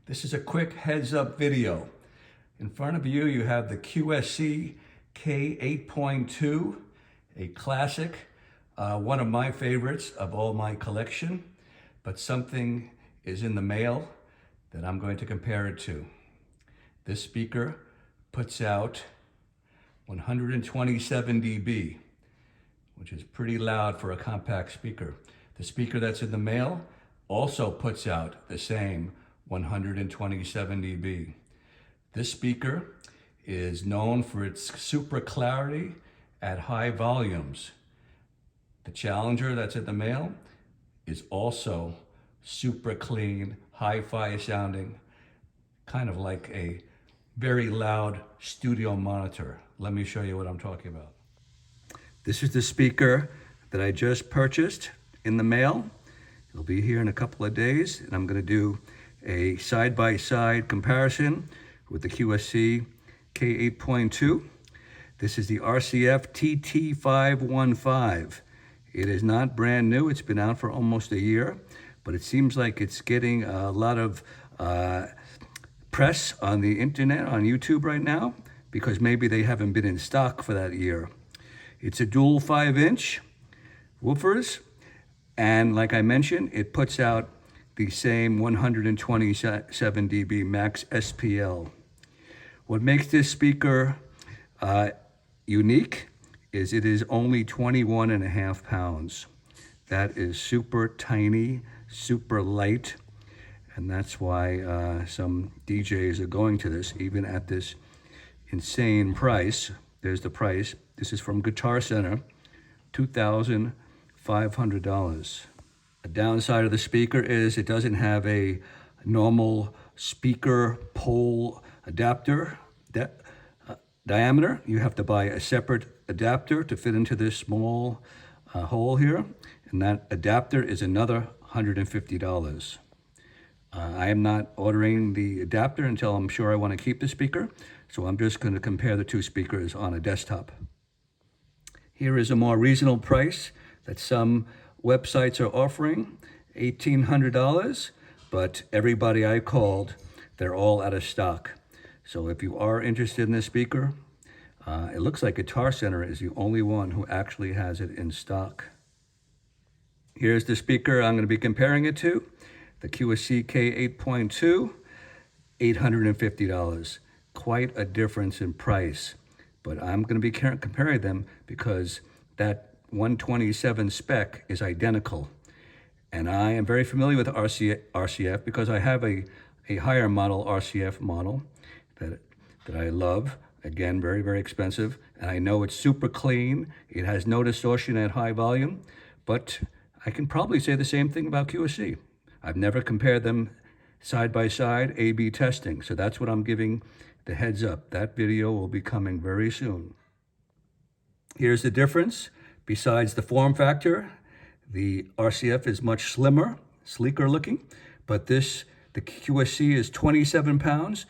This is a quick heads up video. In front of you, you have the QSC K8.2, a classic, one of my favorites of all my collection, but something is in the mail that I'm going to compare it to. This speaker puts out 127 dB, which is pretty loud for a compact speaker. The speaker that's in the mail also puts out the same 127 dB. This speaker is known for its super clarity at high volumes. The Challenger that's in the mail is also super clean, hi-fi sounding, kind of like a very loud studio monitor. Let me show you what I'm talking about. This is the speaker that I just purchased in the mail. It'll be here in a couple of days, and I'm going to do a side-by-side comparison with the QSC K8.2. This is the RCF TT-515. It is not brand new. It's been out for almost a year, but it seems like it's getting a lot of press on the internet, on YouTube right now, because maybe they haven't been in stock for that year. It's a dual 5-inch woofers, and like I mentioned, it puts out the same 127 dB max SPL. What makes this speaker unique is it is only 21.5 pounds. That is super tiny, super light, and that's why some DJs are going to this, even at this insane price. There's the price. This is from Guitar Center, $2,500. The downside of the speaker is it doesn't have a normal speaker pole adapter diameter. You have to buy a separate adapter to fit into this small hole here, and that adapter is another $150. I am not ordering the adapter until I'm sure I want to keep the speaker, so I'm just going to compare the two speakers on a desktop. Here is a more reasonable price that some websites are offering, $1,800, but everybody I called, they're all out of stock. So if you are interested in this speaker, it looks like Guitar Center is the only one who actually has it in stock. Here's the speaker I'm going to be comparing it to, the QSC K8.2, $850. Quite a difference in price, but I'm going to be comparing them because that 127 spec is identical. And I am very familiar with RCF because I have a higher model RCF model that I love. Again, very, very expensive. And I know it's super clean. It has no distortion at high volume, but I can probably say the same thing about QSC. I've never compared them side by side, A/B testing. So that's what I'm giving the heads up. That video will be coming very soon. Here's the difference. Besides the form factor, the RCF is much slimmer, sleeker looking, but the QSC is 27 pounds.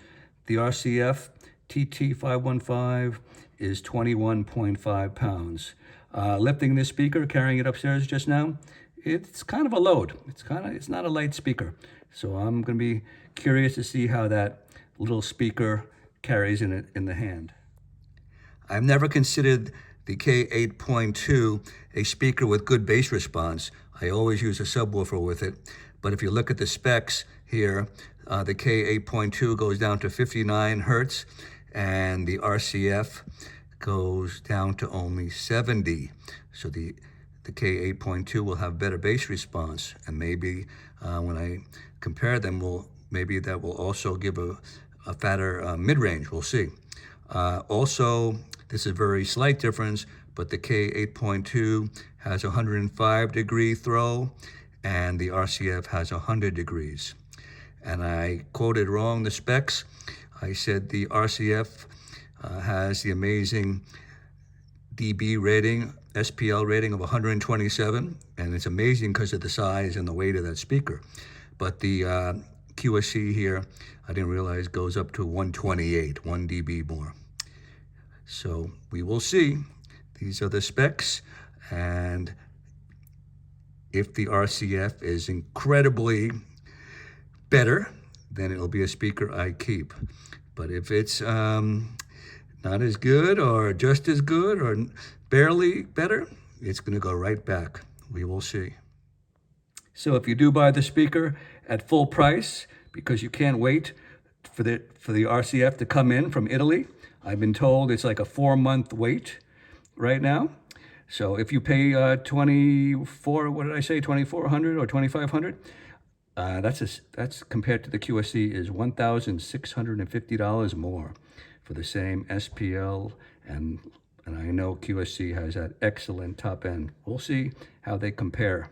The RCF TT-515 is 21.5 pounds. Lifting this speaker, carrying it upstairs just now, it's kind of a load. It's not a light speaker. So I'm going to be curious to see how that little speaker carries in the hand. I've never considered the K8.2 a speaker with good bass response. I always use a subwoofer with it. But if you look at the specs here, the K8.2 goes down to 59 hertz, and the RCF goes down to only 70. So the K8.2 will have better bass response, and maybe when I compare them, maybe that will also give a fatter mid-range. We'll see. Also, this is a very slight difference, but the K8.2 has a 105-degree throw, and the RCF has 100 degrees. And I quoted wrong the specs. I said the RCF has the amazing dB rating, SPL rating of 127, and it's amazing because of the size and the weight of that speaker. But the QSC here, I didn't realize, goes up to 128, 1 dB more. So we will see. These are the specs, and if the RCF is incredibly better then it'll be a speaker I keep. But if it's not as good or just as good or barely better, it's going to go right back. We will see. So if you do buy the speaker at full price, because you can't wait for the RCF to come in from Italy, I've been told it's like a 4-month wait right now. So if you pay what did I say, 2,400 or 2,500, that's compared to the QSC is $1,650 more for the same SPL, and I know QSC has that excellent top end. We'll see how they compare.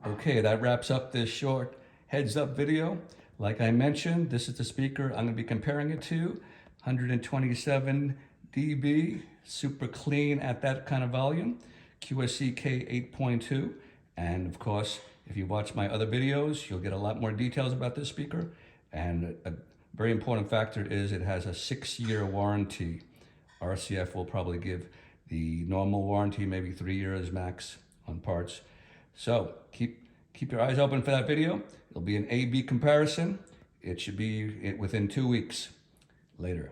Okay, that wraps up this short heads up video. Like I mentioned, this is the speaker I'm going to be comparing it to. 127 dB, super clean at that kind of volume. QSC K8.2. And of course, if you watch my other videos, you'll get a lot more details about this speaker. And a very important factor is it has a 6-year warranty. RCF will probably give the normal warranty, maybe 3 years max on parts. So keep your eyes open for that video. It'll be an A-B comparison. It should be within 2 weeks. Later.